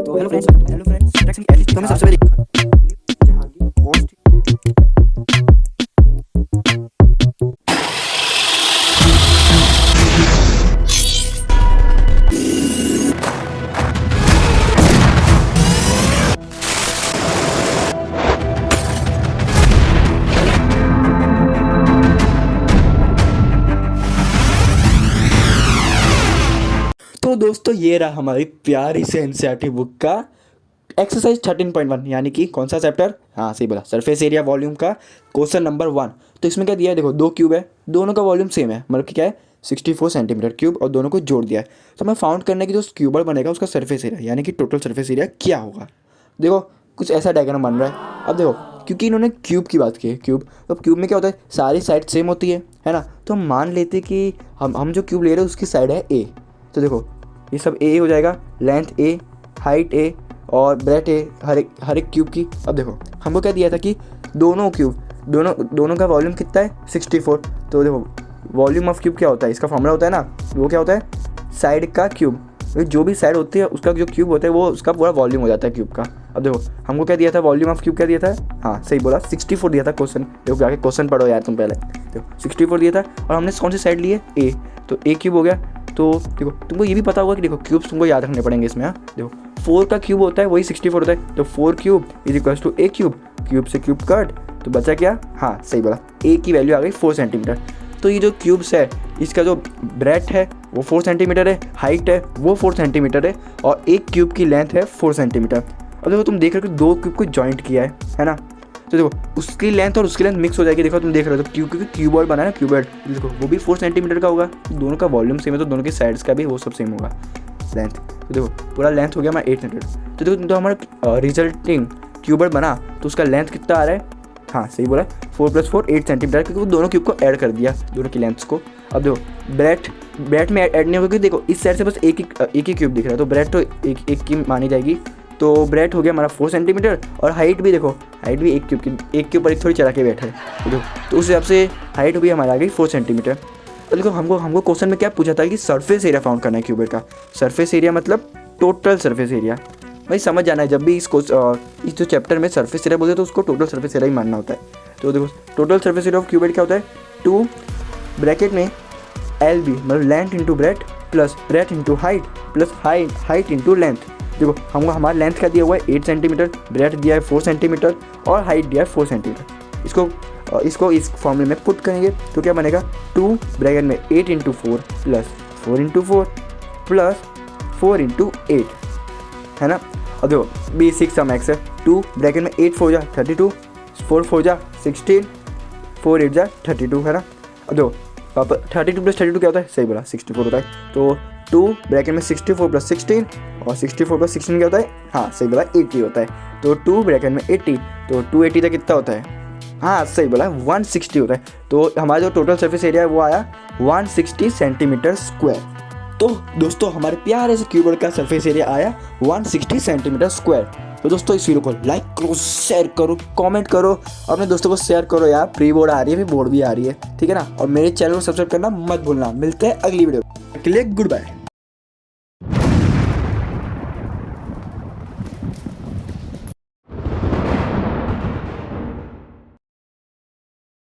तो hello friends तो मैं सबसे पहले जहाँ की होस्ट तो दोस्तों ये रहा हमारी प्यारी से एनसीईआरटी बुक का एक्सरसाइज 13.1 यानी कि कौन सा चैप्टर, हाँ सही बोला, सरफेस एरिया वॉल्यूम का क्वेश्चन नंबर 1। तो इसमें क्या दिया है, देखो दो क्यूब है, दोनों का वॉल्यूम सेम है, मतलब कि क्या है 64 सेंटीमीटर क्यूब, और दोनों को जोड़ दिया है। तो हमें फाउंड करने की जो क्यूबर बनेगा उसका सरफेस एरिया यानी कि टोटल सरफेस एरिया क्या होगा। देखो कुछ ऐसा डायग्राम बन रहा है। अब देखो क्योंकि इन्होंने क्यूब की बात की है, क्यूब, तो क्यूब में क्या होता है, सारी साइड सेम होती है ना। तो हम मान लेते कि हम जो क्यूब ले रहे हैं उसकी साइड है ए। तो देखो ये सब ए हो जाएगा, लेंथ ए, हाइट ए और ब्रेथ ए हर एक क्यूब की। अब देखो हमको क्या दिया था कि दोनों का वॉल्यूम कितना है 64। तो देखो वॉल्यूम ऑफ क्यूब क्या होता है, इसका फॉर्मूला होता है ना, वो क्या होता है साइड का क्यूब, जो भी साइड होती है उसका जो क्यूब होता है वो उसका पूरा वॉल्यूम हो जाता है क्यूब का। अब देखो हमको क्या दिया था, वॉल्यूम ऑफ क्यूब क्या दिया था, हाँ सही बोला 64 दिया था। क्वेश्चन देखो जाके क्वेश्चन पढ़ो यार तुम पहले। देखो 64 दिया था और हमने कौन सी साइड ली है ए, तो ए क्यूब हो गया। तो देखो तुमको ये भी पता होगा कि देखो क्यूब्स तुमको याद रखने पड़ेंगे इसमें। हाँ देखो 4 का क्यूब होता है वही 64 होता है, तो 4 cube is equals to a cube, cube से क्यूब कट, तो बचा क्या, हाँ सही बोला ए की वैल्यू आ गई 4 सेंटीमीटर। तो ये जो क्यूब्स है इसका जो ब्रेथ है वो 4 सेंटीमीटर है, हाइट है वो 4 सेंटीमीटर है, और एक क्यूब की लेंथ है 4 सेंटीमीटर। अब देखो तुम देख रहे हो कि दो क्यूब को जॉइंट किया है ना। तो देखो उसकी लेंथ और उसकी लेंथ मिक्स हो जाएगी। देखो तुम देख रहे हो तो क्यूब, क्योंकि क्यूबॉइड बना है ना, क्यूबॉइड देखो वो भी 4 सेंटीमीटर का होगा। दोनों का वॉल्यूम सेम है तो दोनों के साइड्स का भी वो सब सेम होगा लेंथ। तो देखो पूरा लेंथ हो गया हमारा 8 सेंटीमीटर। तो देखो तो हमारा रिजल्टिंग क्यूबॉइड बना तो उसका लेंथ कितना आ रहा है, हाँ सही बोला 4 + 4 8 सेंटीमीटर, क्योंकि वो दोनों क्यूब को ऐड कर दिया, दोनों की लेंथ्स को। अब देखो ब्रेथ में ऐड नहीं होगा क्योंकि देखो इस साइड से बस एक ही क्यूब दिख रहा है, तो ब्रेथ तो एक की मानी जाएगी। तो ब्रेथ हो गया हमारा 4 सेंटीमीटर, और हाइट भी देखो, हाइट भी एक के ऊपर एक थोड़ी चढ़ा के बैठा है, तो उस हिसाब से हाइट भी हमारा आ गई 4 सेंटीमीटर। तो देखो हमको क्वेश्चन में क्या पूछा था कि सरफेस एरिया फाउंड करना है क्यूबॉइड का। सरफेस एरिया मतलब टोटल सरफेस एरिया, भाई समझ जाना है, जब भी इस जो चैप्टर में सरफेस एरिया बोलते हैं तो उसको टोटल सरफेस एरिया ही मानना होता है। तो देखो total surface area of cuboid क्या होता है, 2 ब्रैकेट में LB मतलब length into breadth plus breadth into height plus height into length. देखो हमको हमारा लेंथ का दिया हुआ है 8 सेंटीमीटर, ब्रेथ दिया है 4 सेंटीमीटर और हाइट दिया है 4 सेंटीमीटर। इसको इस फॉर्मूले में पुट करेंगे तो क्या बनेगा, 2 ब्रैकेट में 8 × 4 प्लस 4 × 4 प्लस 4 × 8 है ना। अब देखो बेसिक सम एक्स है, 2 ब्रैकेट में 8 4 जा 32, 4 4 जा 16, 4 8 जा 32 है ना। अब देखो 32 + 32 क्या होता है, सही बोला 64 होता है। तो 2 ब्रैकेट में 64 + 16 और 64 + 16 क्या होता है, हाँ सही बोला 80 होता है। तो 2 ब्रैकेट में 80, तो 280 तक कितना होता है, हाँ सही बोला 160 होता है। तो हमारा जो टोटल सरफेस एरिया है वो आया 160 सेंटीमीटर स्क्वायर। तो दोस्तों हमारे प्यारे से क्यूबॉइड का सरफेस एरिया आया 160 सेंटीमीटर स्क्वायर। तो दोस्तों इस वीडियो को लाइक करो, शेयर करो, कमेंट करो, अपने दोस्तों को शेयर करो यार। प्री बोर्ड आ रही है, फिर बोर्ड भी आ रही है, ठीक है ना। और मेरे चैनल को सब्सक्राइब करना मत भूलना। मिलते हैं अगली वीडियो के लिए, गुड बाय।